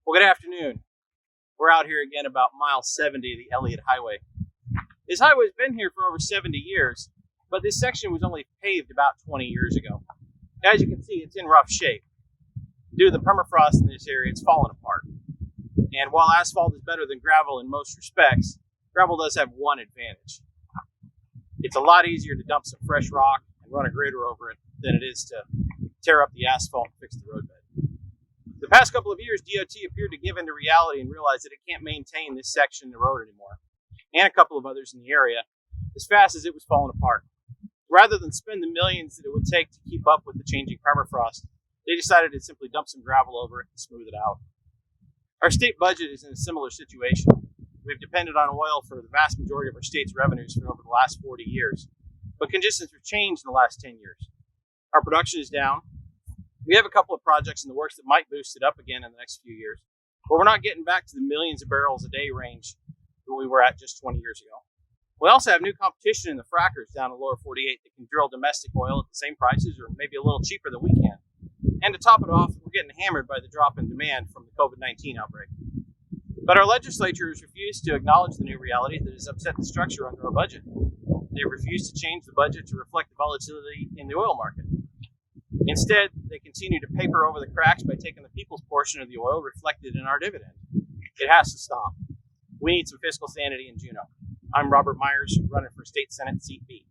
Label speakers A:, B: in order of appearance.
A: Well, good afternoon. We're out here again about mile 70 of the Elliott Highway. This highway's been here for over 70 years, but this section was only paved about 20 years ago. As you can see, it's in rough shape. Due to the permafrost in this area, it's fallen apart. And while asphalt is better than gravel in most respects, gravel does have one advantage. It's a lot easier to dump some fresh rock and run a grader over it than it is to tear up the asphalt and fix the roadbed. The past couple of years, DOT appeared to give into reality and realize that it can't maintain this section of the road anymore, and a couple of others in the area, as fast as it was falling apart. Rather than spend the millions that it would take to keep up with the changing permafrost, they decided to simply dump some gravel over it and smooth it out. Our state budget is in a similar situation. We've depended on oil for the vast majority of our state's revenues for over the last 40 years, but conditions have changed in the last 10 years. Our production is down. We have a couple of projects in the works that might boost it up again in the next few years, but we're not getting back to the millions of barrels a day range that we were at just 20 years ago. We also have new competition in the frackers down in the lower 48 that can drill domestic oil at the same prices or maybe a little cheaper than we can. And to top it off, we're getting hammered by the drop in demand from the COVID-19 outbreak. But our legislature has refused to acknowledge the new reality that has upset the structure under our budget. They've refused to change the budget to reflect the volatility in the oil market. Instead, they continue to paper over the cracks by taking the people's portion of the oil reflected in our dividend. It has to stop. We need some fiscal sanity in Juneau. I'm Robert Myers, running for State Senate Seat B.